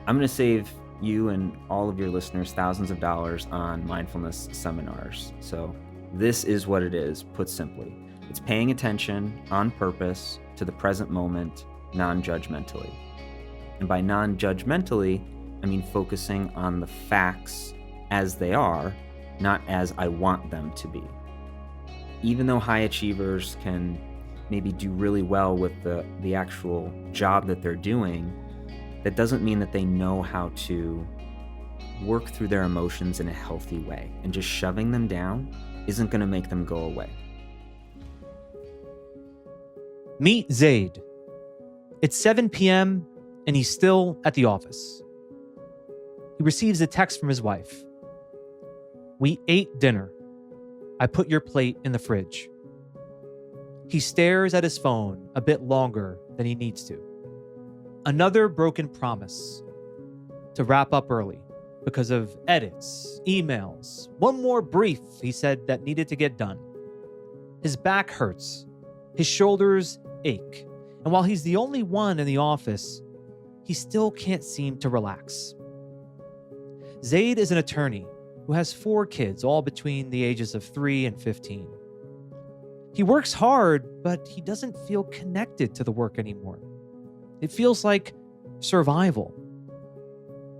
I'm going to save you and all of your listeners thousands of dollars on mindfulness seminars. So this is what it is, put simply. It's paying attention on purpose to the present moment, non-judgmentally. And by non-judgmentally, I mean focusing on the facts as they are, not as I want them to be. Even though high achievers can maybe do really well with the actual job that they're doing, that doesn't mean that they know how to work through their emotions in a healthy way. And just shoving them down isn't going to make them go away. Meet Zayd. It's 7 p.m. and he's still at the office. He receives a text from his wife. "We ate dinner. I put your plate in the fridge." He stares at his phone a bit longer than he needs to. Another broken promise to wrap up early because of edits, emails, one more brief he said that needed to get done. His back hurts, his shoulders ache, and while he's the only one in the office, he still can't seem to relax. Zayd is an attorney who has 4 kids, all between the ages of 3 and 15. He works hard, but he doesn't feel connected to the work anymore. It feels like survival.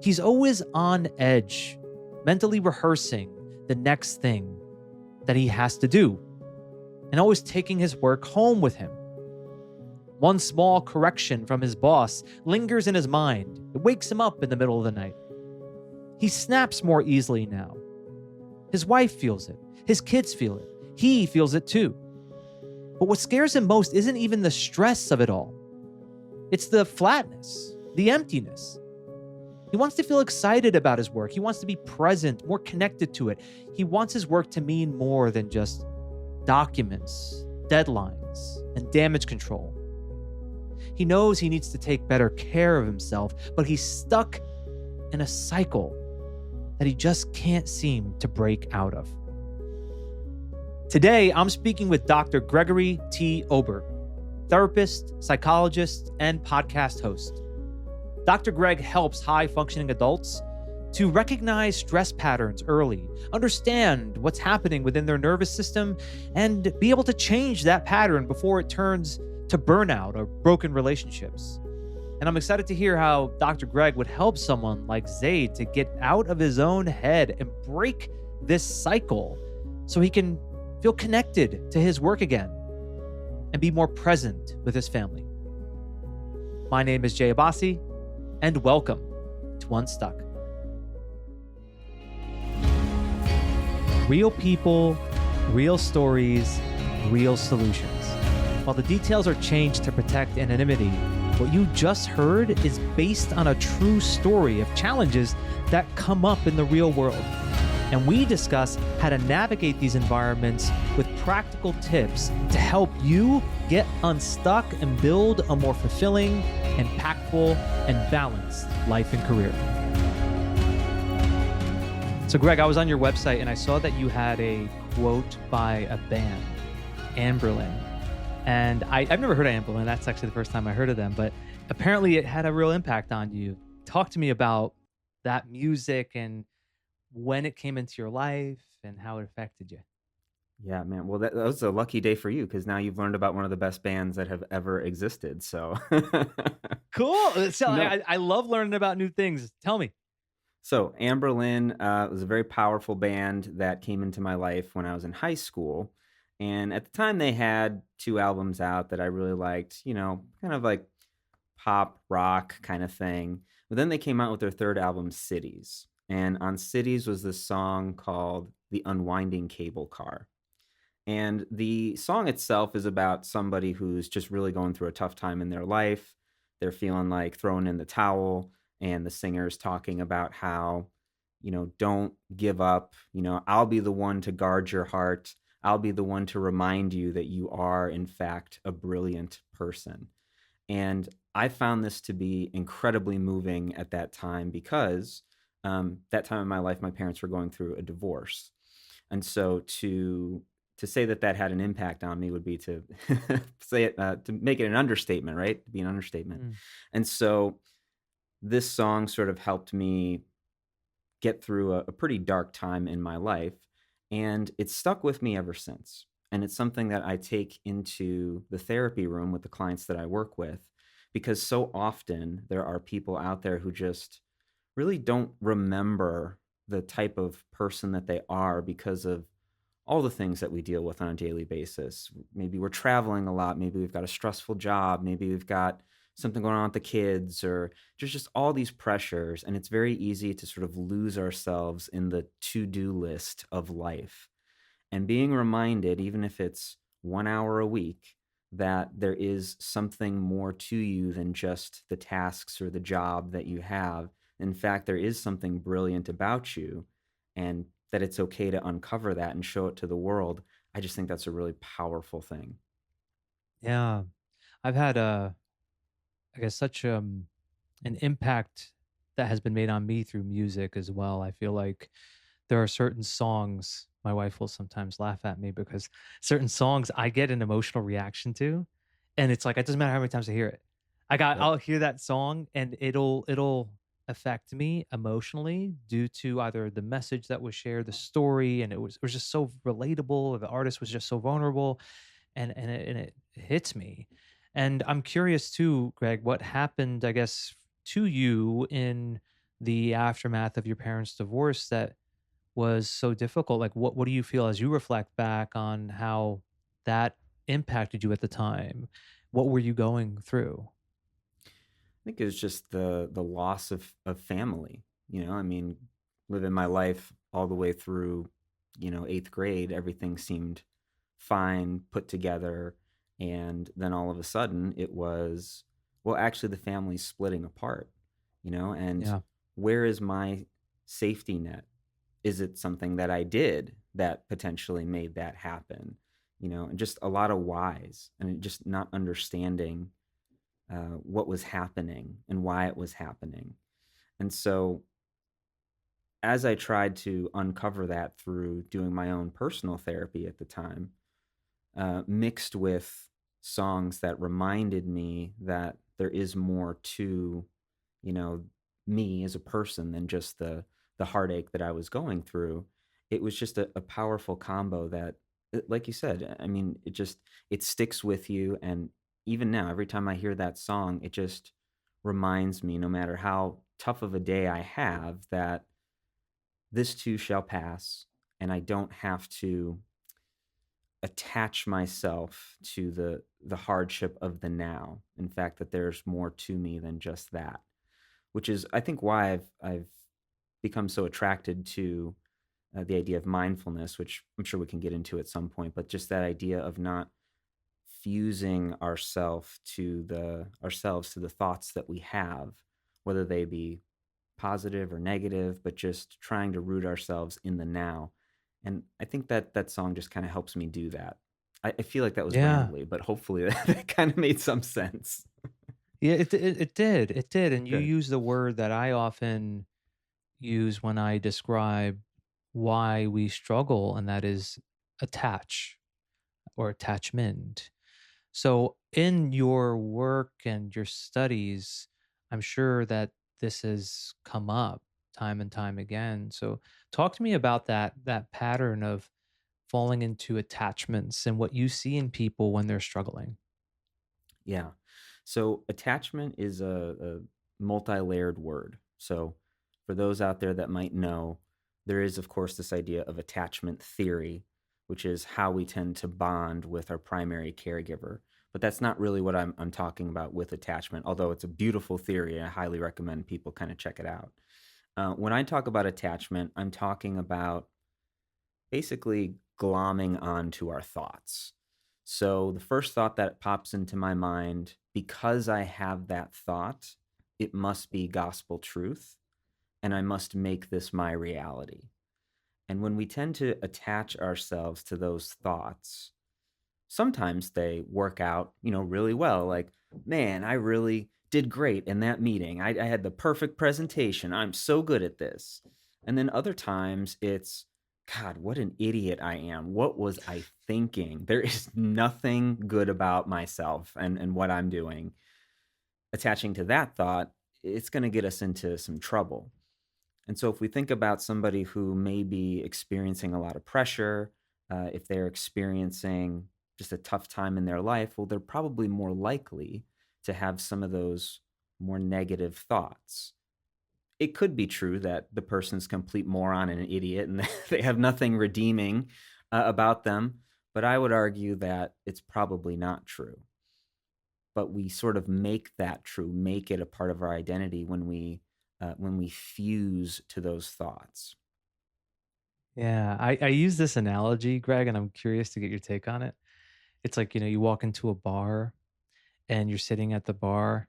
He's always on edge, mentally rehearsing the next thing that he has to do, and always taking his work home with him. One small correction from his boss lingers in his mind. It wakes him up in the middle of the night. He snaps more easily now. His wife feels it. His kids feel it. He feels it too. But what scares him most isn't even the stress of it all. It's the flatness, the emptiness. He wants to feel excited about his work. He wants to be present, more connected to it. He wants his work to mean more than just documents, deadlines, and damage control. He knows he needs to take better care of himself, but he's stuck in a cycle that he just can't seem to break out of. Today, I'm speaking with Dr. Gregory T. Obert, therapist, psychologist, and podcast host. Dr. Greg helps high-functioning adults to recognize stress patterns early, understand what's happening within their nervous system, and be able to change that pattern before it turns to burnout or broken relationships. And I'm excited to hear how Dr. Greg would help someone like Zayd to get out of his own head and break this cycle so he can feel connected to his work again and be more present with his family. My name is Abbasi, and welcome to Unstuck. Real people, real stories, real solutions. While the details are changed to protect anonymity, what you just heard is based on a true story of challenges that come up in the real world. And we discuss how to navigate these environments with practical tips to help you get unstuck and build a more fulfilling, impactful, and balanced life and career. So Greg, I was on your website and I saw that you had a quote by a band, Amberlin. And I've never heard of Amberlin. That's actually the first time I heard of them, but apparently it had a real impact on you. Talk to me about that music and when it came into your life and how it affected you. Yeah, man. Well, that was a lucky day for you because now you've learned about one of the best bands that have ever existed. So, Cool. So no. I love learning about new things. Tell me. So Amberlin was a very powerful band that came into my life when I was in high school. And at the time, they had 2 albums out that I really liked, kind of like pop rock kind of thing. But then they came out with their 3rd album, Cities. And on Cities was this song called The Unwinding Cable Car. And the song itself is about somebody who's just really going through a tough time in their life. They're feeling like throwing in the towel. And the singer's talking about how, don't give up. I'll be the one to guard your heart. I'll be the one to remind you that you are, in fact, a brilliant person. And I found this to be incredibly moving at that time because that time in my life, my parents were going through a divorce. And so to say that had an impact on me would be to say it, to make it an understatement, right? To be an understatement. And so this song sort of helped me get through a pretty dark time in my life, and it's stuck with me ever since. And it's something that I take into the therapy room with the clients that I work with, because so often there are people out there who just really don't remember the type of person that they are because of all the things that we deal with on a daily basis. Maybe we're traveling a lot. Maybe we've got a stressful job. Maybe we've got something going on with the kids, or just all these pressures. And it's very easy to sort of lose ourselves in the to do list of life. And being reminded, even if it's 1 hour a week, that there is something more to you than just the tasks or the job that you have. In fact, there is something brilliant about you, and that it's okay to uncover that and show it to the world. I just think that's a really powerful thing. Yeah. I've had I guess such an impact that has been made on me through music as well. I feel like there are certain songs, my wife will sometimes laugh at me because certain songs I get an emotional reaction to, and it's like it doesn't matter how many times I hear it. Yep. I'll hear that song and it'll affect me emotionally due to either the message that was shared, the story, and it was just so relatable. The artist was just so vulnerable, and it hits me. And I'm curious too, Greg, what happened, I guess, to you in the aftermath of your parents' divorce that was so difficult? Like, what do you feel as you reflect back on how that impacted you at the time? What were you going through? I think it was just the loss of family. I mean, living my life all the way through, eighth grade, everything seemed fine, put together, and then all of a sudden it was, well, actually the family's splitting apart. And Yeah. where is my safety net? Is it something that I did that potentially made that happen? And just a lot of whys, and just not understanding what was happening and why it was happening. And so, as I tried to uncover that through doing my own personal therapy at the time, mixed with songs that reminded me that there is more to, you know, me as a person than just the heartache that I was going through. It was just a powerful combo that, like you said, I mean, it sticks with you. And even now, every time I hear that song, it just reminds me, no matter how tough of a day I have, that this too shall pass, and I don't have to attach myself to the hardship of the now. In fact, that there's more to me than just that, which is, I think, why I've become so attracted to the idea of mindfulness, which I'm sure we can get into at some point. But just that idea of not fusing ourselves to the thoughts that we have, whether they be positive or negative, but just trying to root ourselves in the now. And I think that that song just kind of helps me do that. I feel like that was Yeah. rambly, but hopefully that kind of made some sense. Yeah, it did. It did. And you Good. use the word that I often use when I describe why we struggle, and that is attach or attachment. So, in your work and your studies, I'm sure that this has come up time and time again. So, talk to me about that pattern of falling into attachments and what you see in people when they're struggling. Yeah. So attachment is a multi-layered word. So for those out there that might know, there is, of course, this idea of attachment theory, which is how we tend to bond with our primary caregiver. But that's not really what I'm talking about with attachment, although it's a beautiful theory. I highly recommend people kind of check it out. When I talk about attachment, I'm talking about basically glomming onto our thoughts. So the first thought that pops into my mind, because I have that thought, it must be gospel truth, and I must make this my reality. And when we tend to attach ourselves to those thoughts, sometimes they work out, really well. Like, man, I really did great in that meeting. I had the perfect presentation. I'm so good at this. And then other times it's, God, what an idiot I am. What was I thinking? There is nothing good about myself and what I'm doing. Attaching to that thought, it's going to get us into some trouble. And so, if we think about somebody who may be experiencing a lot of pressure, if they're experiencing just a tough time in their life, well, they're probably more likely to have some of those more negative thoughts. It could be true that the person's complete moron and an idiot and they have nothing redeeming about them, but I would argue that it's probably not true. But we sort of make that true, make it a part of our identity when we fuse to those thoughts. Yeah, I use this analogy, Greg, and I'm curious to get your take on it. It's like, you walk into a bar and you're sitting at the bar,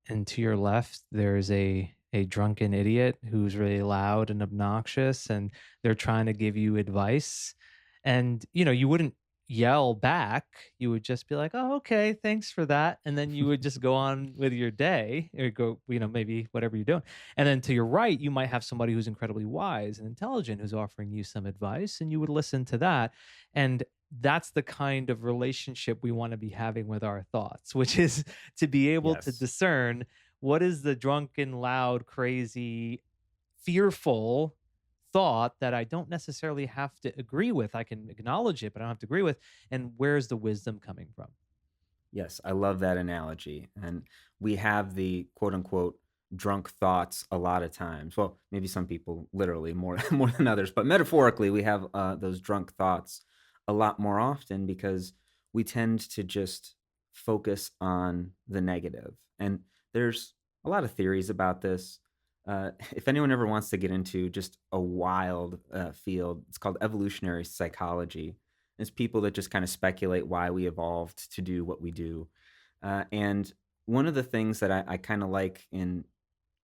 and to your left there's a drunken idiot who's really loud and obnoxious, and they're trying to give you advice, and you wouldn't yell back. You would just be like, oh, okay, thanks for that, and then you would just go on with your day, or go, maybe whatever you're doing. And then to your right you might have somebody who's incredibly wise and intelligent, who's offering you some advice, and you would listen to that. And that's the kind of relationship we want to be having with our thoughts, which is to be able to Yes. discern what is the drunken, loud, crazy, fearful thought that I don't necessarily have to agree with. I can acknowledge it, but I don't have to agree with. And where's the wisdom coming from? Yes, I love that analogy. And we have the quote unquote drunk thoughts a lot of times. Well, maybe some people literally more more than others, but metaphorically, we have those drunk thoughts a lot more often because we tend to just focus on the negative. And there's a lot of theories about this. If anyone ever wants to get into just a wild field, it's called evolutionary psychology. It's people that just kind of speculate why we evolved to do what we do. And one of the things that I kind of like in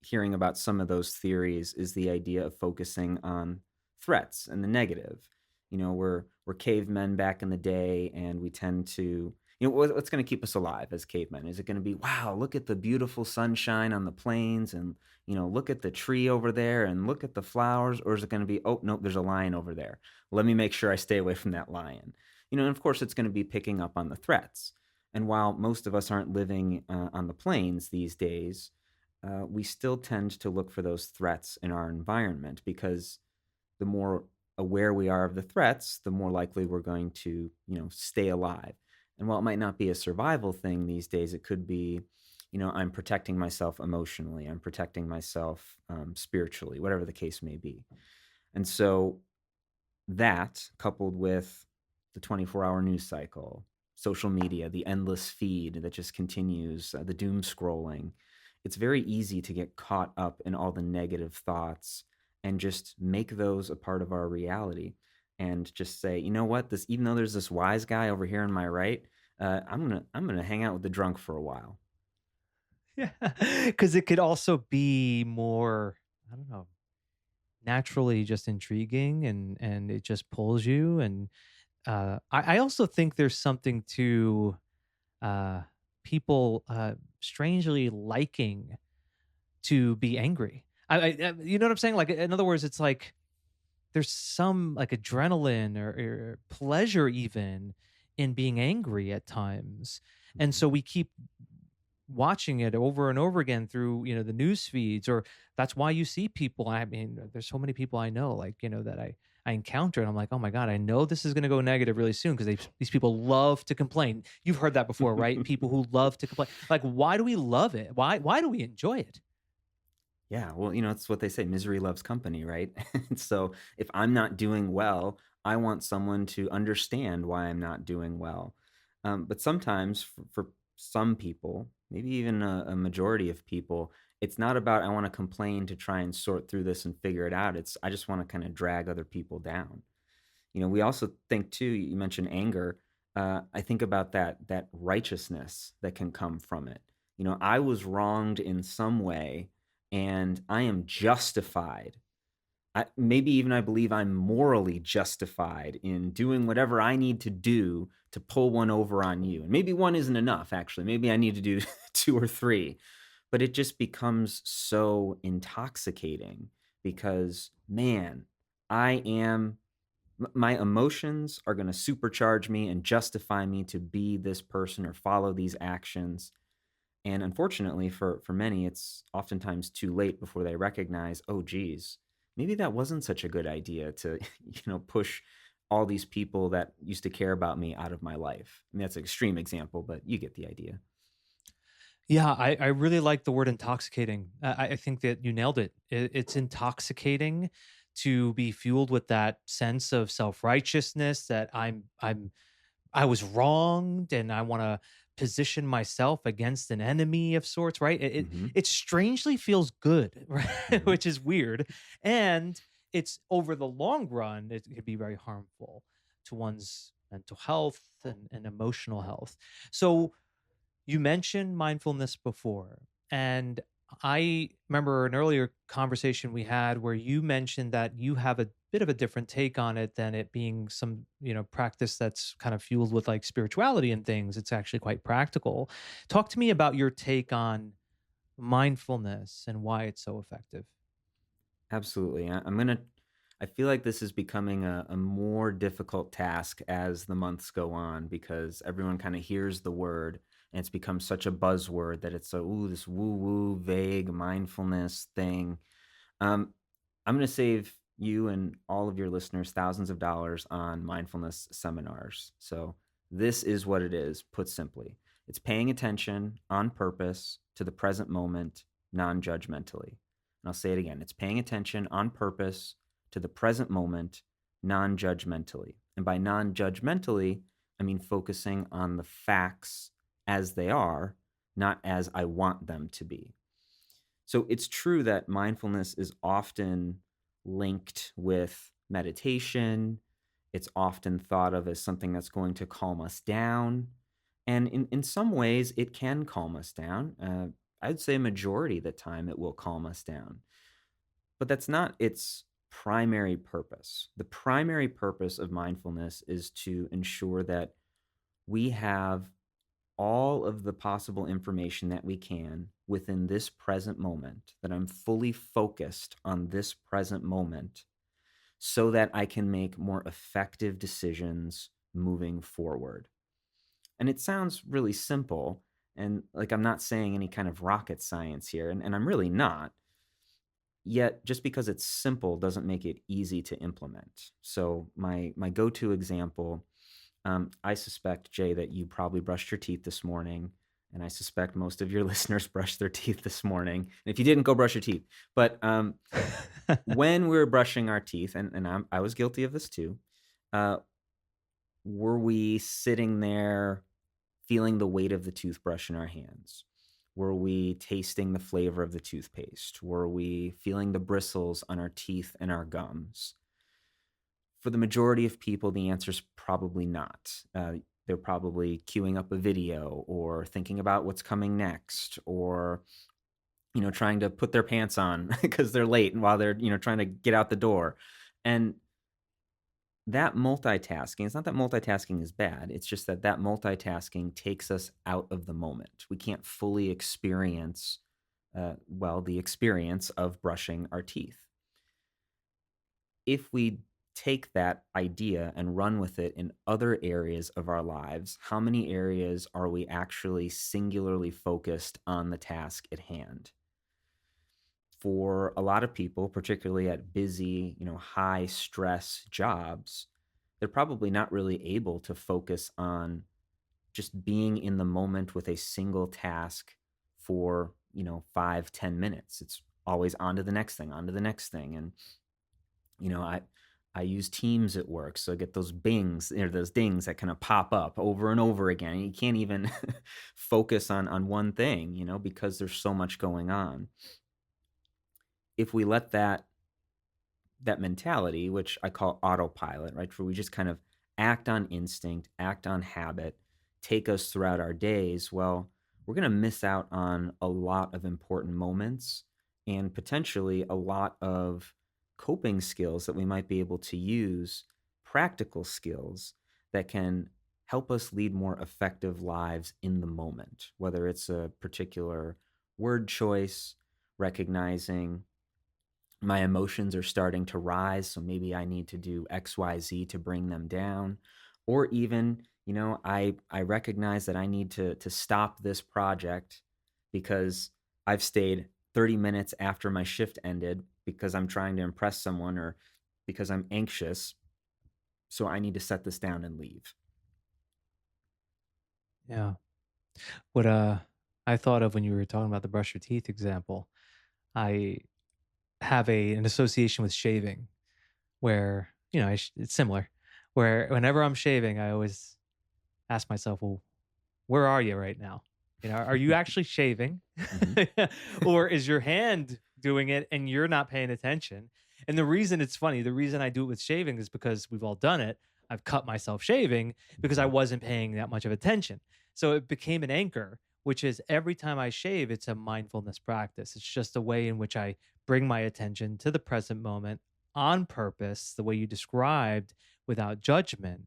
hearing about some of those theories is the idea of focusing on threats and the negative. We're cavemen back in the day, and we tend to, what's going to keep us alive as cavemen? Is it going to be, wow, look at the beautiful sunshine on the plains, and look at the tree over there, and look at the flowers? Or is it going to be, oh no, there's a lion over there. Let me make sure I stay away from that lion. And of course, it's going to be picking up on the threats. And while most of us aren't living on the plains these days, we still tend to look for those threats in our environment because the more aware we are of the threats, the more likely we're going to, stay alive. And while it might not be a survival thing these days, it could be, I'm protecting myself emotionally, I'm protecting myself spiritually, whatever the case may be. And so that, coupled with the 24-hour news cycle, social media, the endless feed that just continues, the doom scrolling, it's very easy to get caught up in all the negative thoughts and just make those a part of our reality and just say, you know what, this, even though there's this wise guy over here on my right, I'm gonna hang out with the drunk for a while. Yeah, because it could also be more, I don't know, naturally just intriguing, and it just pulls you. And I also think there's something to uh, people strangely liking to be angry. You know what I'm saying? Like, in other words, it's like there's some like adrenaline, or pleasure even, in being angry at times. And Mhm. so we keep watching it over and over again through, the news feeds. Or that's why you see people, I mean, there's so many people I know, like, that I encounter, and I'm like, oh my god, I know this is going to go negative really soon, because these people love to complain. You've heard that before, right? People who love to complain. Like, why do we love it? Why do we enjoy it? Yeah, well, it's what they say, misery loves company, right? And so if I'm not doing well, I want someone to understand why I'm not doing well. But sometimes for some people, maybe even a majority of people, it's not about I want to complain to try and sort through this and figure it out. It's I just want to kind of drag other people down. We also think too, you mentioned anger. I think about that righteousness that can come from it. I was wronged in some way, and I am justified. Maybe even I believe I'm morally justified in doing whatever I need to do to pull one over on you. And maybe one isn't enough, actually. Maybe I need to do two or three. But it just becomes so intoxicating because, man, I am my emotions are going to supercharge me and justify me to be this person or follow these actions. And unfortunately, for many, it's oftentimes too late before they recognize, oh, geez, maybe that wasn't such a good idea to, push all these people that used to care about me out of my life. I mean, that's an extreme example, but you get the idea. Yeah, I really like the word intoxicating. I think that you nailed it. It's intoxicating to be fueled with that sense of self righteousness that I was wronged and I want to position myself against an enemy of sorts, right? Hmm. It strangely feels good, right? Hmm. Which is weird. And it's over the long run, it could be very harmful to one's mental health and emotional health. So you mentioned mindfulness before, and I remember an earlier conversation we had where you mentioned that you have a bit of a different take on it than it being some, practice that's kind of fueled with like spirituality and things. It's actually quite practical. Talk to me about your take on mindfulness and why it's so effective. Absolutely. I feel like this is becoming a more difficult task as the months go on because everyone kind of hears the word and it's become such a buzzword that it's this woo woo, vague mindfulness thing. Um, I'm going to save you and all of your listeners thousands of dollars on mindfulness seminars. So, this is what it is, put simply it's paying attention on purpose to the present moment, non judgmentally. And I'll say it again it's paying attention on purpose to the present moment, non judgmentally. And by non judgmentally, I mean focusing on the facts as they are, not as I want them to be. So it's true that mindfulness is often linked with meditation. It's often thought of as something that's going to calm us down. And in some ways, it can calm us down. I'd say majority of the time, it will calm us down. But that's not its primary purpose. The primary purpose of mindfulness is to ensure that we have all of the possible information that we can within this present moment, that I'm fully focused on this present moment so that I can make more effective decisions moving forward. And it sounds really simple. And like I'm not saying any kind of rocket science here, and I'm really not. Yet, just because it's simple doesn't make it easy to implement. So, my go to example, I suspect, Jay, that you probably brushed your teeth this morning, and I suspect most of your listeners brushed their teeth this morning. And if you didn't, go brush your teeth. But when we were brushing our teeth, and I was guilty of this too, uh, were we sitting there feeling the weight of the toothbrush in our hands? Were we tasting the flavor of the toothpaste? Were we feeling the bristles on our teeth and our gums? For the majority of people, the answer is probably not. They're probably queuing up a video or thinking about what's coming next or trying to put their pants on because they're late and while they're trying to get out the door. And that multitasking, it's not that multitasking is bad. It's just that multitasking takes us out of the moment. We can't fully experience, the experience of brushing our teeth. If we take that idea and run with it in other areas of our lives, how many areas are we actually singularly focused on the task at hand? For a lot of people, particularly at busy, high stress jobs, they're probably not really able to focus on just being in the moment with a single task for, 5, 10 minutes. It's always on to the next thing, on to the next thing. And you know, I I use Teams at work, so I get those bings or those dings that kind of pop up over and over again. And you can't even focus on one thing, because there's so much going on. If we let that mentality, which I call autopilot, right, where we just kind of act on instinct, act on habit, take us throughout our days, well, we're going to miss out on a lot of important moments and potentially a lot of coping skills that we might be able to use, practical skills that can help us lead more effective lives in the moment, whether it's a particular word choice, recognizing my emotions are starting to rise, so maybe I need to do XYZ to bring them down. Or even, I recognize that I need to stop this project because I've stayed 30 minutes after my shift ended because I'm trying to impress someone or because I'm anxious. So I need to set this down and leave. Yeah. What I thought of when you were talking about the brush your teeth example, I have an association with shaving where, it's similar, where whenever I'm shaving, I always ask myself, well, where are you right now? Are you actually shaving? Hmm. Or is your hand doing it and you're not paying attention? And the reason it's funny, the reason I do it with shaving is because we've all done it. I've cut myself shaving because I wasn't paying that much of attention. So it became an anchor, which is every time I shave, it's a mindfulness practice. It's just a way in which I bring my attention to the present moment on purpose, the way you described, without judgment.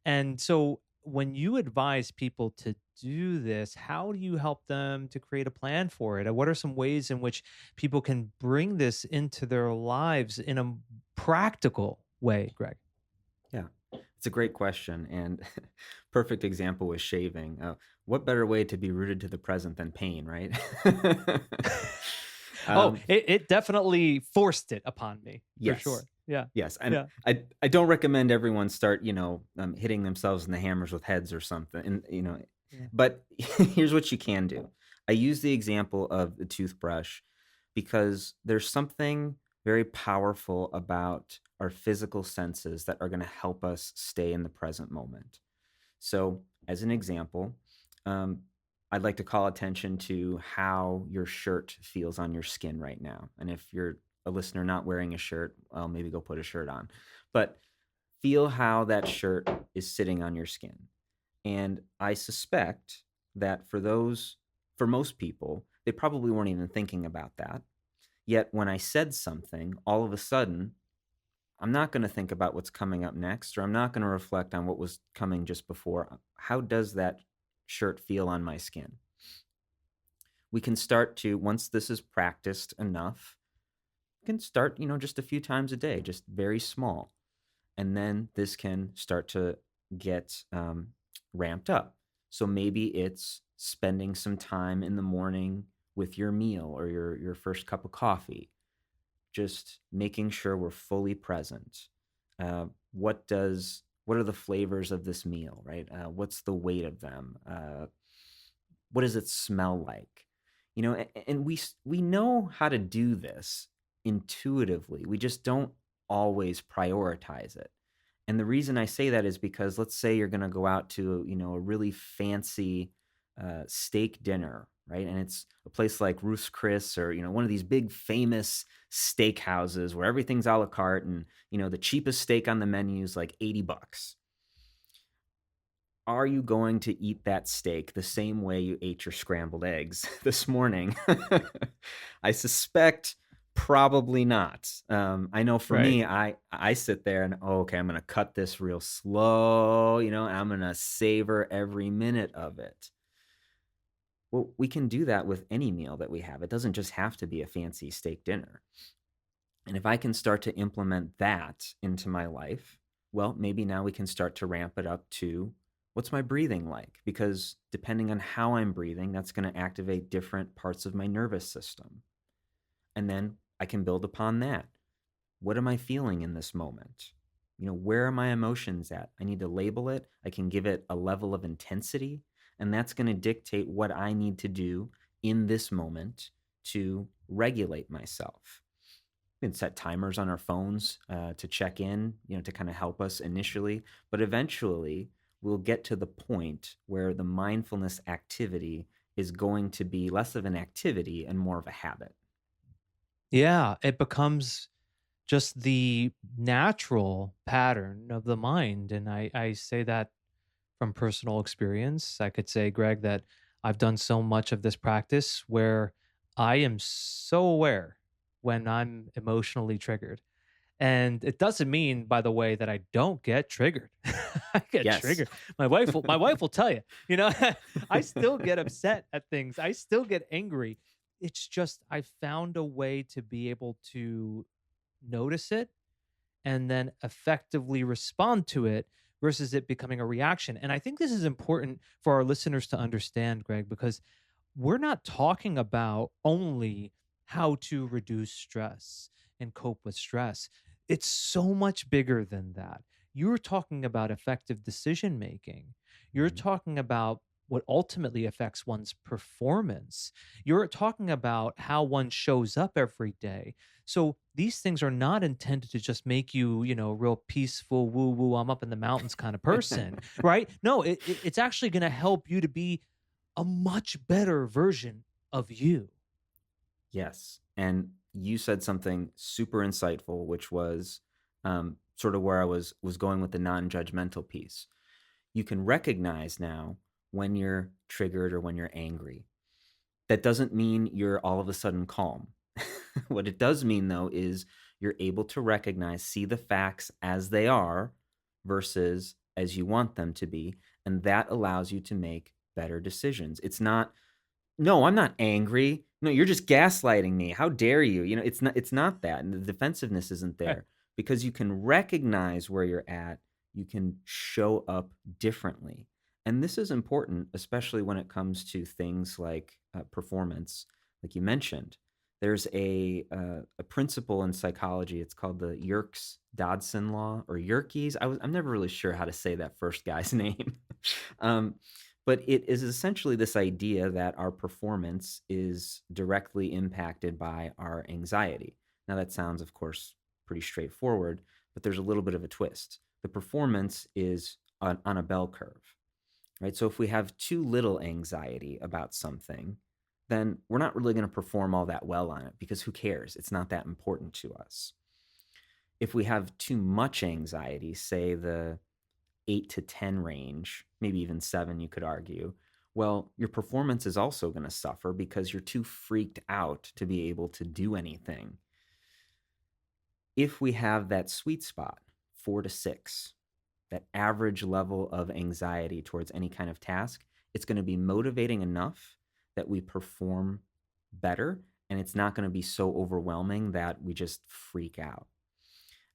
And so when you advise people to do this, how do you help them to create a plan for it? And what are some ways in which people can bring this into their lives in a practical way, Greg? Yeah, it's a great question. And perfect example was shaving. What better way to be rooted to the present than pain, right? Oh, um, it definitely forced it upon me for yes. sure. Yeah. Yes. And Yeah. I don't recommend everyone start, hitting themselves in the hammers with heads or something. And, Yeah. but here's what you can do. I use the example of the toothbrush because there's something very powerful about our physical senses that are going to help us stay in the present moment. So, as an example, um, I'd like to call attention to how your shirt feels on your skin right now. And if you're a listener not wearing a shirt, well, maybe go put a shirt on. But feel how that shirt is sitting on your skin. And I suspect that for most people, they probably weren't even thinking about that. Yet when I said something, all of a sudden, I'm not going to think about what's coming up next, or I'm not going to reflect on what was coming just before. How does that shirt feel on my skin? We can start to, once this is practiced enough, we can start, just a few times a day, just very small. And then this can start to get ramped up. So maybe it's spending some time in the morning with your meal or your first cup of coffee, just making sure we're fully present. What are the flavors of this meal, right? What's the weight of them? What does it smell like? And we know how to do this intuitively. We just don't always prioritize it. And the reason I say that is because let's say you're going to go out to, a really fancy steak dinner, right? And it's a place like Ruth's Chris or, one of these big famous steak houses where everything's a la carte and, the cheapest steak on the menu is like $80. Are you going to eat that steak the same way you ate your scrambled eggs this morning? I suspect probably not. I know for Right. me, I sit there and okay, I'm going to cut this real slow. I'm going to savor every minute of it. Well, we can do that with any meal that we have. It doesn't just have to be a fancy steak dinner. And if I can start to implement that into my life, well, maybe now we can start to ramp it up to what's my breathing like? Because depending on how I'm breathing, that's going to activate different parts of my nervous system. And then I can build upon that. What am I feeling in this moment? Where are my emotions at? I need to label it. I can give it a level of intensity, and that's going to dictate what I need to do in this moment to regulate myself. We can set timers on our phones to check in, to kind of help us initially, but eventually we'll get to the point where the mindfulness activity is going to be less of an activity and more of a habit. Yeah. It becomes just the natural pattern of the mind. And I say that from personal experience. I could say, Greg, that I've done so much of this practice where I am so aware when I'm emotionally triggered. And it doesn't mean, by the way, that I don't get triggered. I get Yes. triggered. My wife will tell you, I still get upset at things. I still get angry. It's just I found a way to be able to notice it and then effectively respond to it versus it becoming a reaction. And I think this is important for our listeners to understand, Greg, because we're not talking about only how to reduce stress and cope with stress. It's so much bigger than that. You're talking about effective decision making. You're Mhm. talking about what ultimately affects one's performance. You're talking about how one shows up every day. So these things are not intended to just make you, real peaceful, woo woo, I'm up in the mountains kind of person, right? No, it's actually going to help you to be a much better version of you. Yes. And you said something super insightful, which was sort of where I was going with the non-judgmental piece. You can recognize now when you're triggered or when you're angry. That doesn't mean you're all of a sudden calm. What it does mean, though, is you're able to recognize, see the facts as they are versus as you want them to be. And that allows you to make better decisions. It's not, no, I'm not angry. No, you're just gaslighting me. How dare you? It's not that. And the defensiveness isn't Right. there because you can recognize where you're at. You can show up differently. And this is important, especially when it comes to things like performance, like you mentioned. There's a principle in psychology. It's called the Yerkes-Dodson law or Yerkes. I'm never really sure how to say that first guy's name. um, but it is essentially this idea that our performance is directly impacted by our anxiety. Now, that sounds, of course, pretty straightforward, but there's a little bit of a twist. The performance is on a bell curve, right? So if we have too little anxiety about something, then we're not really going to perform all that well on it because who cares? It's not that important to us. If we have too much anxiety, say the 8 to 10 range, maybe even 7, you could argue, well, your performance is also going to suffer because you're too freaked out to be able to do anything. If we have that sweet spot, 4 to 6, that average level of anxiety towards any kind of task, it's going to be motivating enough that we perform better. And it's not going to be so overwhelming that we just freak out.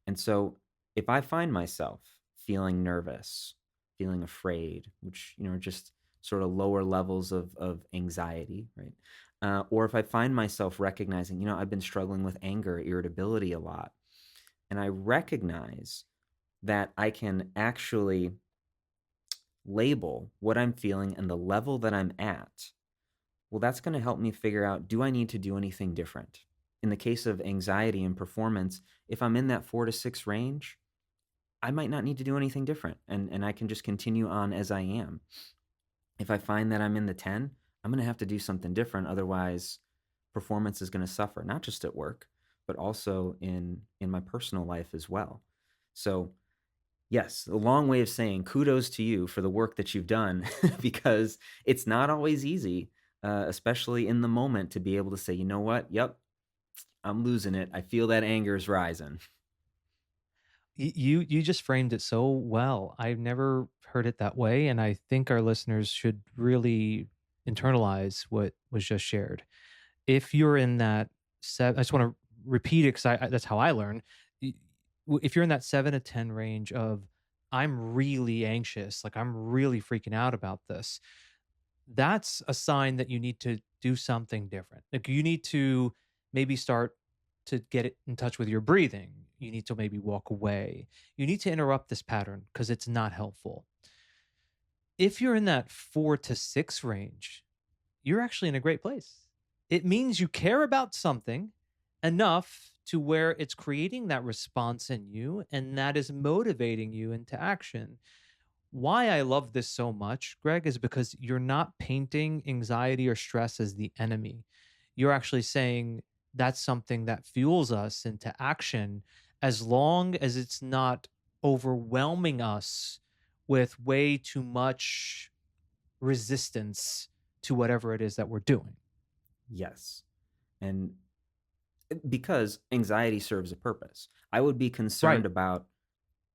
And so if I find myself feeling nervous, feeling afraid, which, are just sort of lower levels of anxiety, right? Or if I find myself recognizing, I've been struggling with anger, irritability a lot, and I recognize that I can actually label what I'm feeling and the level that I'm at, well, that's going to help me figure out, do I need to do anything different? In the case of anxiety and performance, if I'm in that 4 to 6 range, I might not need to do anything different and I can just continue on as I am. If I find that I'm in the 10, I'm going to have to do something different. Otherwise, performance is going to suffer, not just at work, but also in my personal life as well. So, yes, a long way of saying kudos to you for the work that you've done because it's not always easy, especially in the moment, to be able to say, you know what? Yep, I'm losing it. I feel that anger is rising. You just framed it so well. I've never heard it that way, and I think our listeners should really internalize what was just shared. If you're in that I just want to repeat it because that's how I learn. If you're in that 7 to 10 range of I'm really anxious, like I'm really freaking out about this, that's a sign that you need to do something different. Like you need to maybe start to get it in touch with your breathing. You need to maybe walk away. You need to interrupt this pattern because it's not helpful. If you're in that 4 to 6 range, you're actually in a great place. It means you care about something enough to where it's creating that response in you and that is motivating you into action. Why I love this so much, Greg, is because you're not painting anxiety or stress as the enemy. You're actually saying that's something that fuels us into action as long as it's not overwhelming us with way too much resistance to whatever it is that we're doing. Yes. And because anxiety serves a purpose, I would be concerned Right. about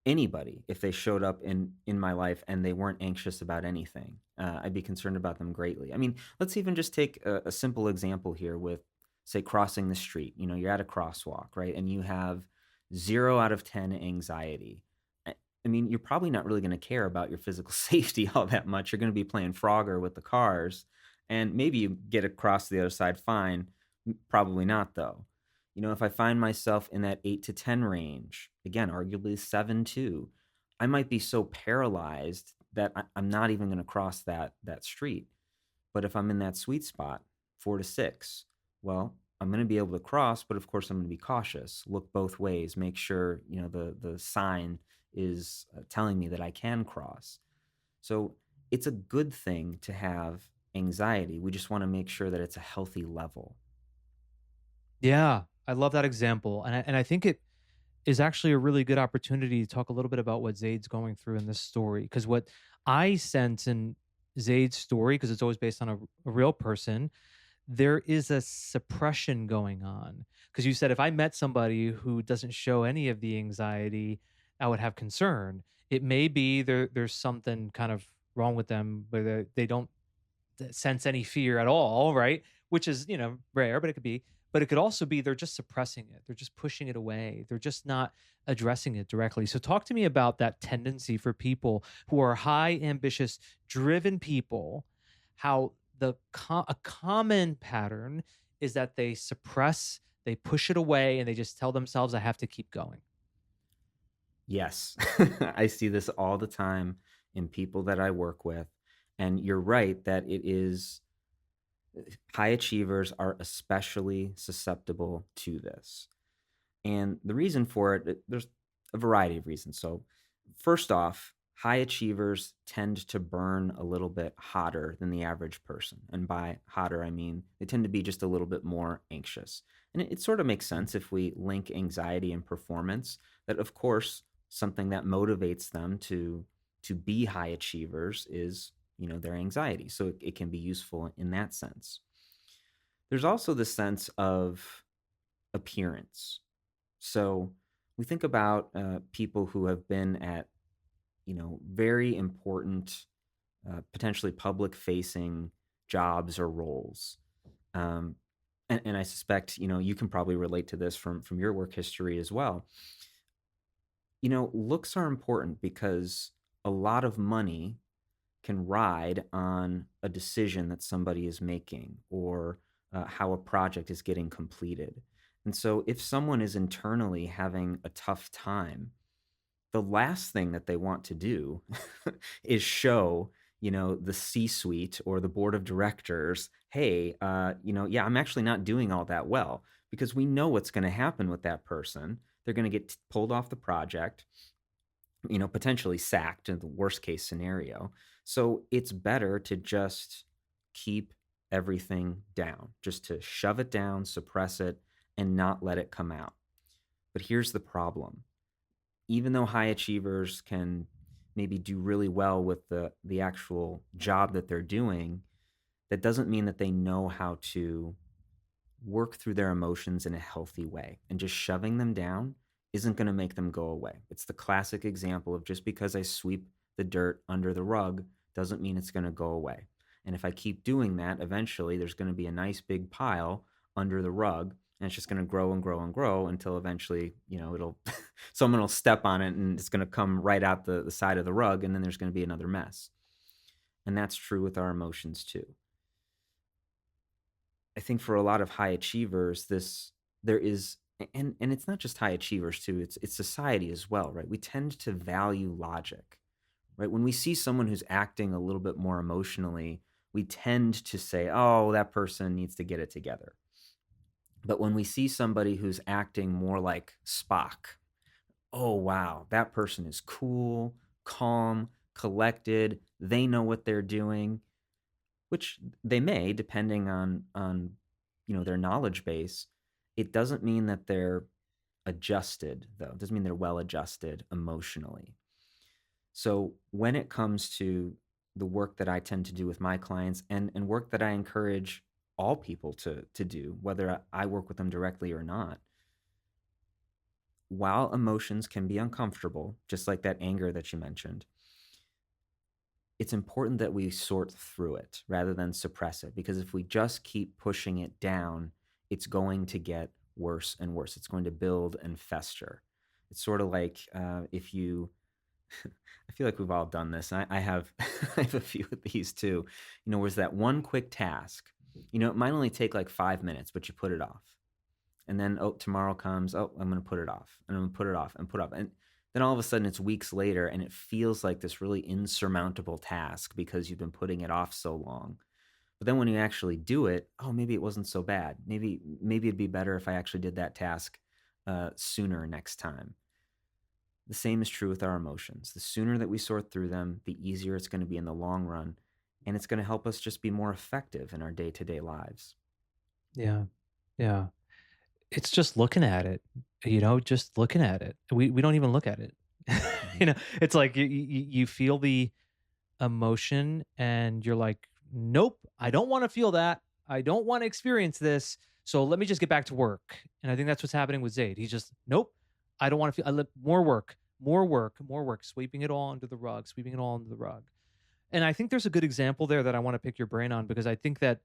anybody if they showed up in my life and they weren't anxious about anything. I'd be concerned about them greatly. I mean, let's even just take a simple example here with, say, crossing the street. You're at a crosswalk, right? And you have 0 out of 10 anxiety. I mean, you're probably not really going to care about your physical safety all that much. You're going to be playing Frogger with the cars, And maybe you get across to the other side fine. Probably not, though. If I find myself in that 8 to 10 range, again, arguably 7 too, I might be so paralyzed that I'm not even going to cross that street. But if I'm in that sweet spot, 4 to 6, well, I'm going to be able to cross, but of course I'm going to be cautious. Look both ways. Make sure the sign is telling me that I can cross. So it's a good thing to have anxiety. We just want to make sure that it's a healthy level. Yeah, I love that example, and I think it is actually a really good opportunity to talk a little bit about what Zayd's going through in this story. Because what I sense in Zayd's story, because it's always based on a real person, there is a suppression going on. Because you said if I met somebody who doesn't show any of the anxiety, I would have concern. It may be there's something kind of wrong with them, where they don't sense any fear at all, right? Which is, rare, but it could be. But it could also be they're just suppressing it. They're just pushing it away. They're just not addressing it directly. So talk to me about that tendency for people who are high ambitious, driven people, how a common pattern is that they suppress, they push it away, and they just tell themselves I have to keep going. Yes, I see this all the time in people that I work with. And you're right that it is high achievers are especially susceptible to this. And the reason for it, there's a variety of reasons. So, first off, high achievers tend to burn a little bit hotter than the average person. And by hotter, I mean they tend to be just a little bit more anxious. And it sort of makes sense if we link anxiety and performance, that of course, something that motivates them to be high achievers is their anxiety. So it can be useful in that sense. There's also the sense of appearance. So we think about people who have been at, very important, potentially public facing jobs or roles. Um, and I suspect, you can probably relate to this from your work history as well. Looks are important because a lot of money can ride on a decision that somebody is making or how a project is getting completed. And so if someone is internally having a tough time, the last thing that they want to do is show, the C-suite or the board of directors, hey, yeah, I'm actually not doing all that well, because we know what's going to happen with that person. They're going to get pulled off the project, potentially sacked in the worst case scenario. So it's better to just keep everything down, just to shove it down, suppress it, and not let it come out. But here's the problem. Even though high achievers can maybe do really well with the actual job that they're doing, that doesn't mean that they know how to work through their emotions in a healthy way. And just shoving them down isn't going to make them go away. It's the classic example of just because I sweep the dirt under the rug doesn't mean it's going to go away. And if I keep doing that, eventually there's going to be a nice big pile under the rug, and it's just going to grow and grow and grow until eventually, it'll someone will step on it and it's going to come right out the side of the rug, and then there's going to be another mess. And that's true with our emotions too. I think for a lot of high achievers, there is, and it's not just high achievers too, it's society as well, right? We tend to value logic, right? When we see someone who's acting a little bit more emotionally, we tend to say, oh, that person needs to get it together. But when we see somebody who's acting more like Spock, oh, wow, that person is cool, calm, collected, they know what they're doing, which they may, depending on their knowledge base. It doesn't mean that they're adjusted, though. It doesn't mean they're well adjusted emotionally. So when it comes to the work that I tend to do with my clients, and work that I encourage all people to do, whether I work with them directly or not, while emotions can be uncomfortable, just like that anger that you mentioned, it's important that we sort through it rather than suppress it. Because if we just keep pushing it down, it's going to get worse and worse. It's going to build and fester. It's sort of like if you I feel like we've all done this. I have I have a few of these too. Where's that one quick task? It might only take like 5 minutes, but you put it off. And then, oh, tomorrow comes, oh, I'm going to put it off. And I'm going to put it off and put it off. And then all of a sudden it's weeks later and it feels like this really insurmountable task because you've been putting it off so long. But then when you actually do it, oh, maybe it wasn't so bad. Maybe it'd be better if I actually did that task sooner next time. The same is true with our emotions. The sooner that we sort through them, the easier it's going to be in the long run. And it's going to help us just be more effective in our day-to-day lives. Yeah. Yeah. It's just looking at it, just looking at it. We don't even look at it. Mhm. It's like you feel the emotion and you're like, "Nope, I don't wanna feel that. I don't wanna experience this. So let me just get back to work." And I think that's what's happening with Zayd. He's just, "Nope, I don't wanna feel more work, more work, more work," sweeping it all under the rug, sweeping it all under the rug. And I think there's a good example there that I wanna pick your brain on because I think that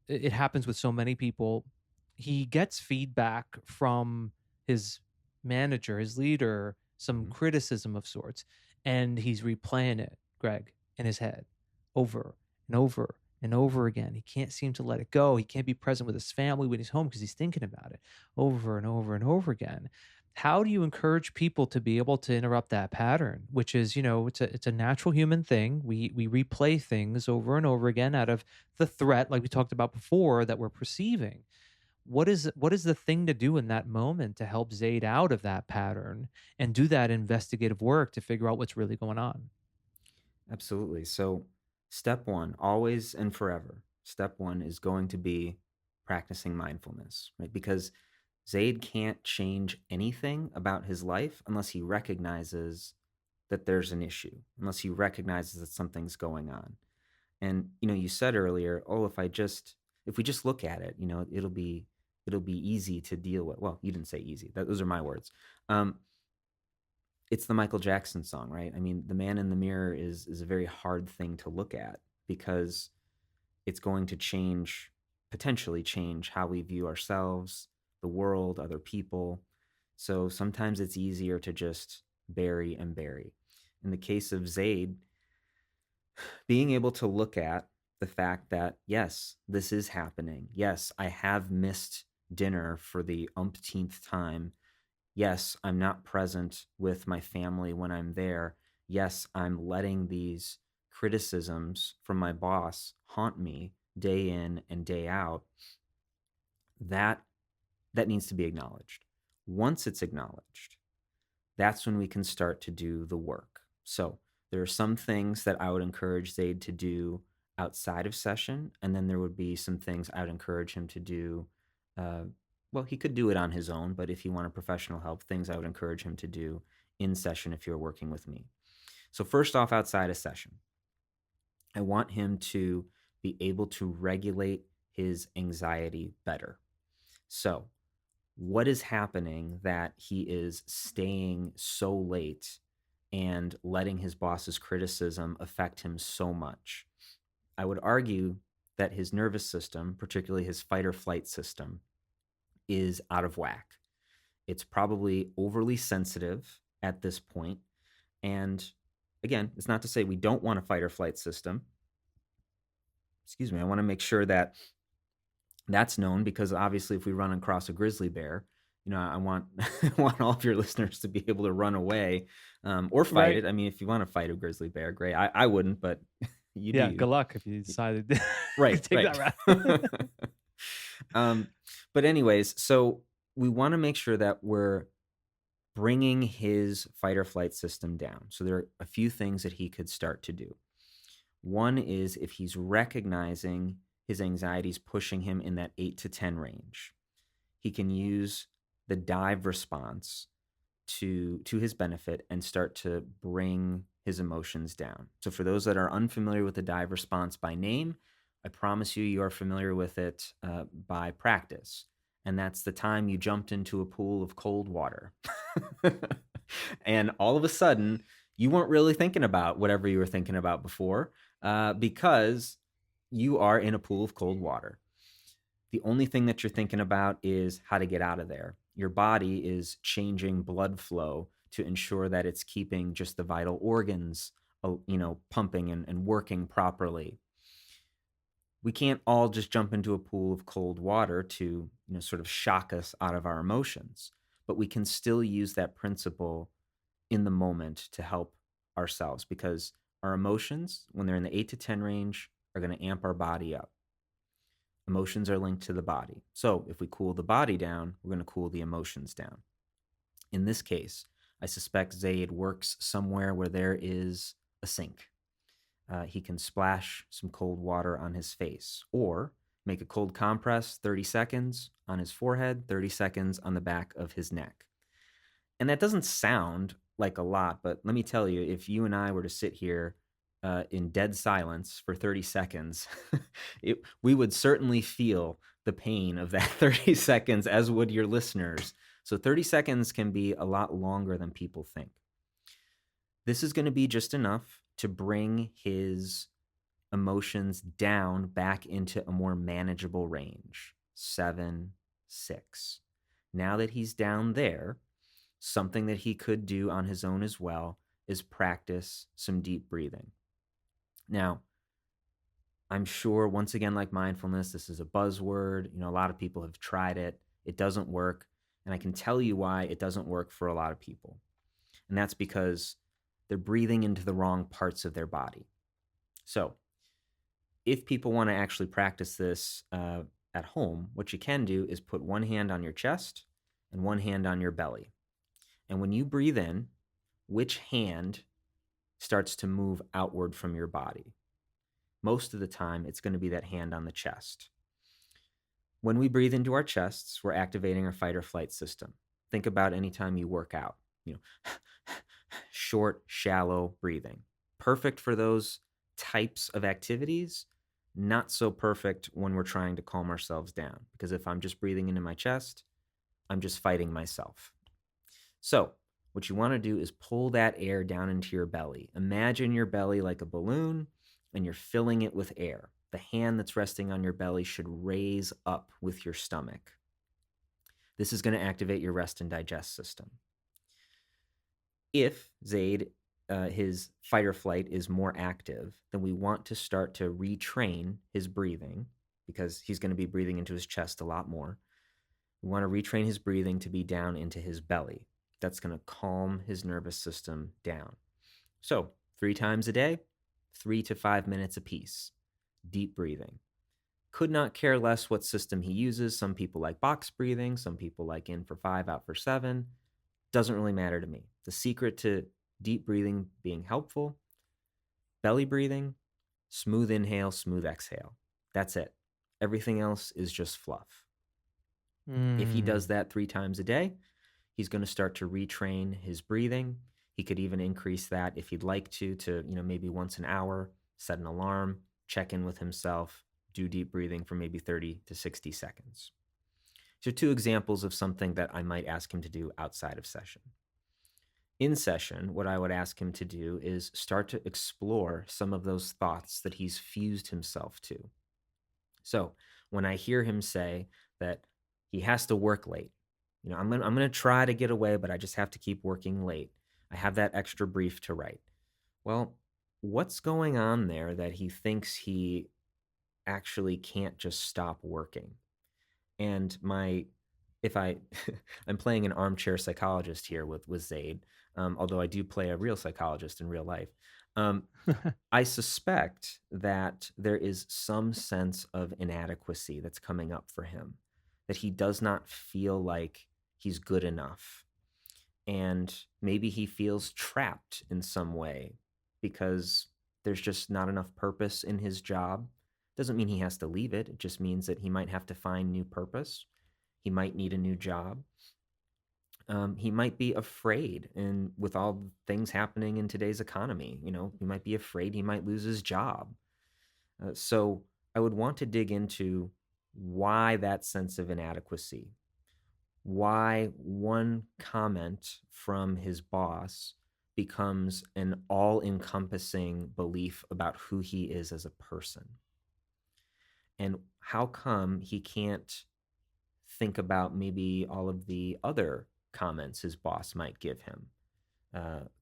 it happens with so many people. He gets feedback from his manager, his leader, some Mhm. criticism of sorts, and he's replaying it, Greg, in his head over and over and over again. He can't seem to let it go. He can't be present with his family when he's home because he's thinking about it over and over and over again. How do you encourage people to be able to interrupt that pattern, which is, it's a natural human thing. We replay things over and over again out of the threat, like we talked about before, that we're perceiving. What is the thing to do in that moment to help Zayd out of that pattern and do that investigative work to figure out what's really going on? Absolutely. So, step one, always and forever, step one is going to be practicing mindfulness, right? Because Zayd can't change anything about his life unless he recognizes that there's an issue, unless he recognizes that something's going on. And you said earlier, oh, if we just look at it, it'll be easy to deal with. Well, you didn't say easy. Those are my words. Um, it's the Michael Jackson song, right? I mean, the man in the mirror is a very hard thing to look at because it's going to potentially change how we view ourselves, the world, other people. So sometimes it's easier to just bury and bury. In the case of Zayd, being able to look at the fact that, yes, this is happening. Yes, I have missed dinner for the umpteenth time. Yes, I'm not present with my family when I'm there. Yes, I'm letting these criticisms from my boss haunt me day in and day out. That that needs to be acknowledged. Once it's acknowledged, that's when we can start to do the work. So there are some things that I would encourage Zayd to do outside of session, and then there would be some things I would encourage him to do. Uh, well, he could do it on his own, but if he wanted professional help, things I would encourage him to do in session if you're working with me. So first off, outside of session, I want him to be able to regulate his anxiety better. So what is happening that he is staying so late and letting his boss's criticism affect him so much? I would argue that his nervous system, particularly his fight or flight system, is out of whack. It's probably overly sensitive at this point. And again, it's not to say we don't want a fight or flight system. Excuse me. I want to make sure that that's known because obviously if we run across a grizzly bear, I want I want all of your listeners to be able to run away, or fight Right. it. I mean, if you want to fight a grizzly bear, great. I wouldn't, but you do Yeah, you. good luck if you decided to Right, take right. that route. um, but anyways, so we want to make sure that we're bringing his fight or flight system down. So there are a few things that he could start to do. One is if he's recognizing his anxieties pushing him in that 8 to 10 range, he can use the dive response to his benefit and start to bring his emotions down. So for those that are unfamiliar with the dive response by name, I promise you are familiar with it by practice. And that's the time you jumped into a pool of cold water. And all of a sudden, you weren't really thinking about whatever you were thinking about before because you are in a pool of cold water. The only thing that you're thinking about is how to get out of there. Your body is changing blood flow to ensure that it's keeping just the vital organs, pumping and working properly. We can't all just jump into a pool of cold water to, sort of shock us out of our emotions, but we can still use that principle in the moment to help ourselves, because our emotions, when they're in the 8 to 10 range, are going to amp our body up. Emotions are linked to the body. So if we cool the body down, we're going to cool the emotions down. In this case, I suspect Zayd works somewhere where there is a sink. He can splash some cold water on his face, or make a cold compress, 30 seconds on his forehead, 30 seconds on the back of his neck. And that doesn't sound like a lot, but let me tell you, if you and I were to sit here in dead silence for 30 seconds, we would certainly feel the pain of that 30 seconds, as would your listeners. So 30 seconds can be a lot longer than people think. This is going to be just enough to bring his emotions down back into a more manageable range, 7, 6. Now that he's down there, something that he could do on his own as well is practice some deep breathing. Now, I'm sure, once again, like mindfulness, this is a buzzword. A lot of people have tried it. It doesn't work. And I can tell you why it doesn't work for a lot of people. And that's because they're breathing into the wrong parts of their body. So if people want to actually practice this at home, what you can do is put one hand on your chest and one hand on your belly. And when you breathe in, which hand starts to move outward from your body? Most of the time, it's going to be that hand on the chest. When we breathe into our chests, we're activating our fight or flight system. Think about any time you work out, short, shallow breathing. Perfect for those types of activities, not so perfect when we're trying to calm ourselves down. Because if I'm just breathing into my chest, I'm just fighting myself. So what you want to do is pull that air down into your belly. Imagine your belly like a balloon, and you're filling it with air. The hand that's resting on your belly should raise up with your stomach. This is going to activate your rest and digest system. If Zayd, his fight or flight is more active, then we want to start to retrain his breathing, because he's going to be breathing into his chest a lot more. We want to retrain his breathing to be down into his belly. That's going to calm his nervous system down. So 3 times a day, 3 to 5 minutes apiece. Deep breathing. Could not care less what system he uses. Some people like box breathing. Some people like in for 5, out for 7. Doesn't really matter to me. The secret to deep breathing being helpful: belly breathing, smooth inhale, smooth exhale. That's it. Everything else is just fluff. If he does that 3 times a day, he's going to start to retrain his breathing. He could even increase that if he'd like to maybe once an hour, set an alarm, check in with himself, do deep breathing for maybe 30 to 60 seconds. So 2 examples of something that I might ask him to do outside of session. In session, what I would ask him to do is start to explore some of those thoughts that he's fused himself to. So when I hear him say that he has to work late, I'm going to try to get away, but I just have to keep working late. I have that extra brief to write. Well, what's going on there that he thinks he actually can't just stop working? And I'm playing an armchair psychologist here with Zayd, although I do play a real psychologist in real life. I suspect that there is some sense of inadequacy that's coming up for him, that he does not feel like he's good enough. And maybe he feels trapped in some way because there's just not enough purpose in his job. Doesn't mean he has to leave it. It just means that he might have to find new purpose. He might need a new job. He might be afraid, and with all things happening in today's economy, he might be afraid he might lose his job. So I would want to dig into why that sense of inadequacy, why one comment from his boss becomes an all-encompassing belief about who he is as a person. And how come he can't think about maybe all of the other comments his boss might give him?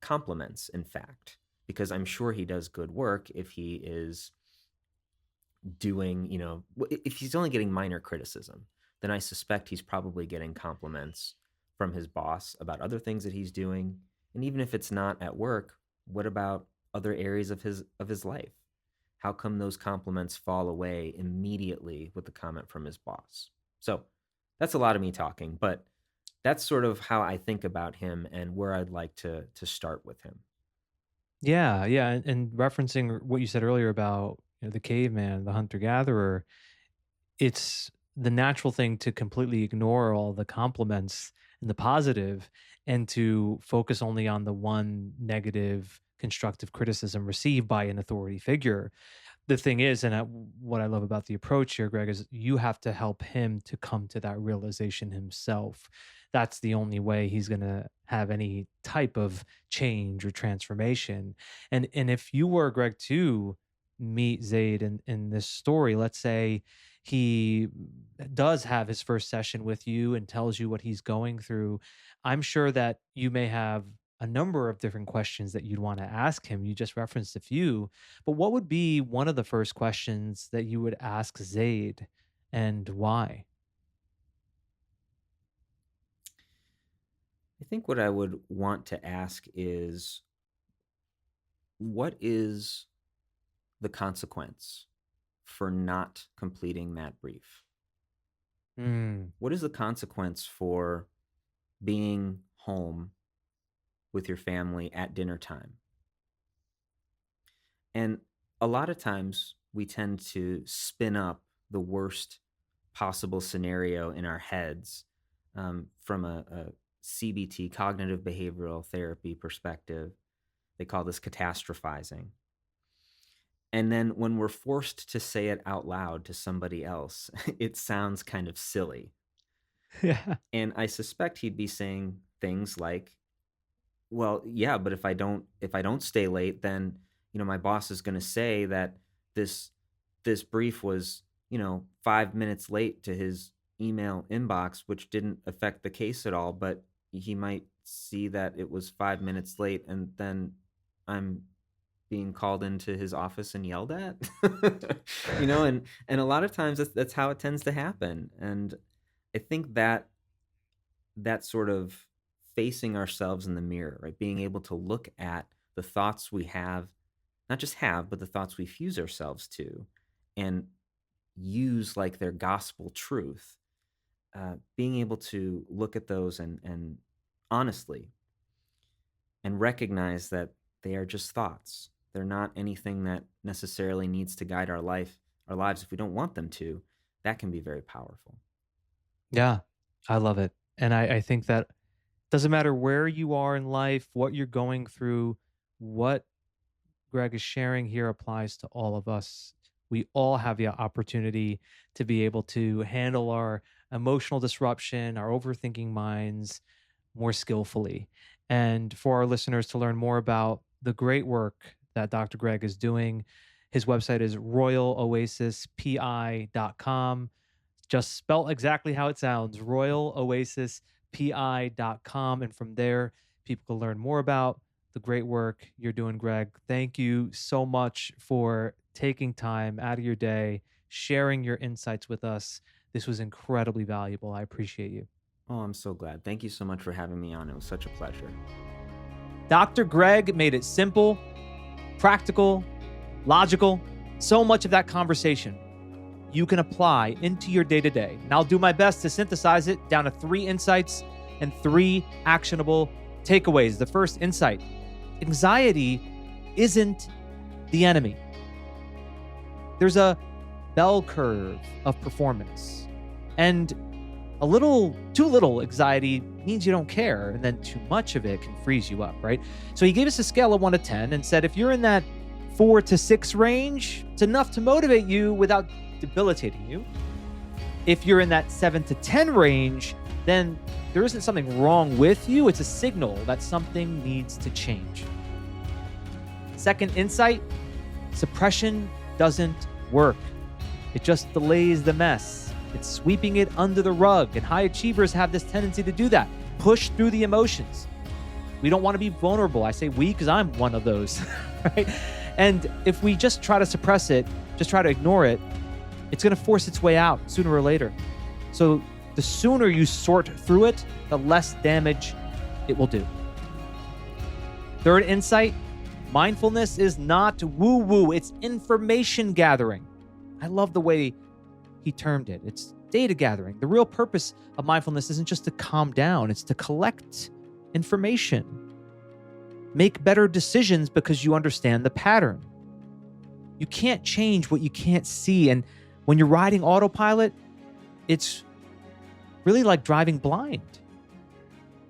compliments, in fact, because I'm sure he does good work if he is doing, if he's only getting minor criticism, then I suspect he's probably getting compliments from his boss about other things that he's doing. And even if it's not at work, what about other areas of his life? How come those compliments fall away immediately with the comment from his boss? So that's a lot of me talking, but that's sort of how I think about him and where I'd like to start with him. Yeah, yeah, and referencing what you said earlier about, the caveman, the hunter gatherer, it's the natural thing to completely ignore all the compliments and the positive and to focus only on the one negative constructive criticism received by an authority figure. The thing is, and what I love about the approach here, Greg, is you have to help him to come to that realization himself. That's the only way he's going to have any type of change or transformation. And if you were, Greg, to meet Zayd in this story, let's say he does have his first session with you and tells you what he's going through, I'm sure that you may have a number of different questions that you'd want to ask him. You just referenced a few, but what would be one of the first questions that you would ask Zayd, and why? I think what I would want to ask is, what is the consequence for not completing that brief? Mm. What is the consequence for being home with your family at dinner time? And a lot of times we tend to spin up the worst possible scenario in our heads, from a CBT, cognitive behavioral therapy perspective. They call this catastrophizing. And then when we're forced to say it out loud to somebody else, it sounds kind of silly. Yeah. And I suspect he'd be saying things like, well, yeah, but if I don't stay late, then my boss is going to say that this this brief was 5 minutes late to his email inbox, which didn't affect the case at all. But he might see that it was 5 minutes late, and then I'm being called into his office and yelled at. And a lot of times that's how it tends to happen. And I think that sort of facing ourselves in the mirror, right? Being able to look at the thoughts we have, not just have, but the thoughts we fuse ourselves to, and use like their gospel truth. Being able to look at those and honestly and recognize that they are just thoughts. They're not anything that necessarily needs to guide our lives if we don't want them to. That can be very powerful. Yeah, I love it. And I think that doesn't matter where you are in life, what you're going through, what Greg is sharing here applies to all of us. We all have the opportunity to be able to handle our emotional disruption, our overthinking minds more skillfully. And for our listeners to learn more about the great work that Dr. Greg is doing, his website is royaloasispi.com. Just spelled exactly how it sounds, royaloasispi.com. And from there, people can learn more about the great work you're doing, Greg. Thank you so much for taking time out of your day, sharing your insights with us. This was incredibly valuable. I appreciate you. Oh, I'm so glad. Thank you so much for having me on. It was such a pleasure. Dr. Greg made it simple, practical, logical. So much of that conversation you can apply into your day to day. And I'll do my best to synthesize it down to 3 insights and 3 actionable takeaways. The first insight: anxiety isn't the enemy. There's a bell curve of performance, and too little anxiety means you don't care, and then too much of it can freeze you up, right? So he gave us a scale of 1 to 10 and said, if you're in that 4 to 6 range, it's enough to motivate you without debilitating you. If you're in that 7 to 10 range, then there isn't something wrong with you. It's a signal that something needs to change. Second insight: suppression doesn't work. It just delays the mess. It's sweeping it under the rug, and high achievers have this tendency to do that, push through the emotions. We don't want to be vulnerable. I say we because I'm one of those, right? And if we just try to suppress it, just try to ignore it, it's going to force its way out sooner or later. So the sooner you sort through it, the less damage it will do. Third insight, mindfulness is not woo-woo. It's information gathering. I love the way he termed it. It's data gathering. The real purpose of mindfulness isn't just to calm down. It's to collect information. Make better decisions because you understand the pattern. You can't change what you can't see. And when you're riding autopilot, it's really like driving blind.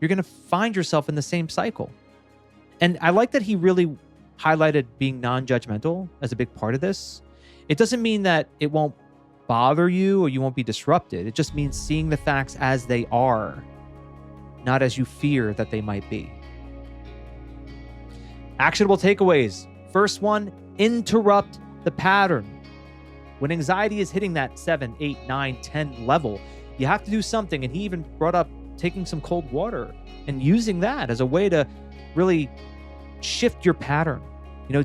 You're going to find yourself in the same cycle. And I like that he really highlighted being non-judgmental as a big part of this. It doesn't mean that it won't bother you or you won't be disrupted. It just means seeing the facts as they are, not as you fear that they might be. Actionable takeaways. First one, interrupt the pattern. When anxiety is hitting that 7, 8, 9, 10 level, you have to do something. And he even brought up taking some cold water and using that as a way to really shift your pattern.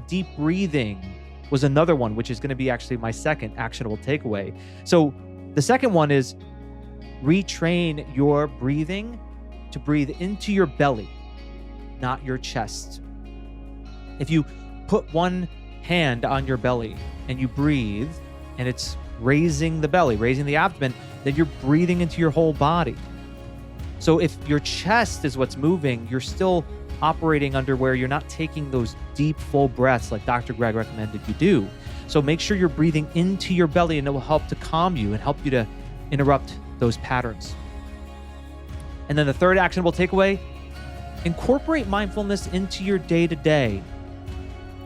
Deep breathing was another one, which is going to be actually my second actionable takeaway. So the second one is retrain your breathing to breathe into your belly, not your chest. If you put one hand on your belly and you breathe and it's raising the belly, raising the abdomen, then you're breathing into your whole body. So if your chest is what's moving, you're still operating under where you're not taking those deep, full breaths like Dr. Greg recommended you do. So make sure you're breathing into your belly, and it will help to calm you and help you to interrupt those patterns. And then the third actionable takeaway, incorporate mindfulness into your day-to-day.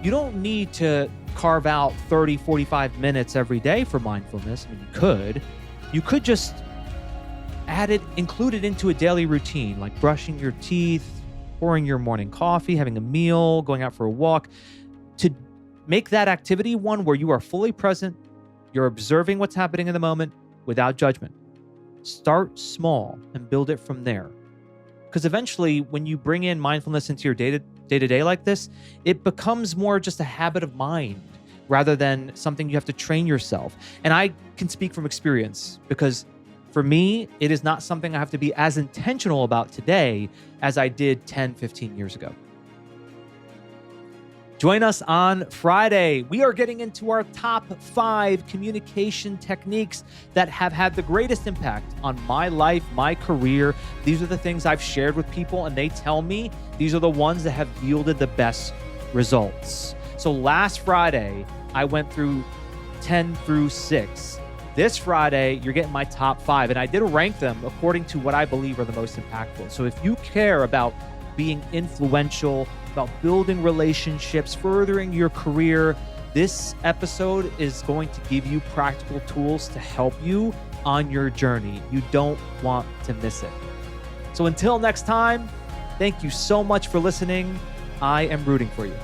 You don't need to carve out 30, 45 minutes every day for mindfulness. I mean, you could just include it into a daily routine, like brushing your teeth, pouring your morning coffee, having a meal, going out for a walk, to make that activity one where you are fully present, you're observing what's happening in the moment without judgment. Start small and build it from there. Because eventually, when you bring in mindfulness into your day-to-day like this, it becomes more just a habit of mind rather than something you have to train yourself. And I can speak from experience because for me, it is not something I have to be as intentional about today as I did 10, 15 years ago. Join us on Friday. We are getting into our top 5 communication techniques that have had the greatest impact on my life, my career. These are the things I've shared with people, and they tell me these are the ones that have yielded the best results. So last Friday, I went through 10 through 6. This Friday, you're getting my top 5, and I did rank them according to what I believe are the most impactful. So if you care about being influential, about building relationships, furthering your career, this episode is going to give you practical tools to help you on your journey. You don't want to miss it. So until next time, thank you so much for listening. I am rooting for you.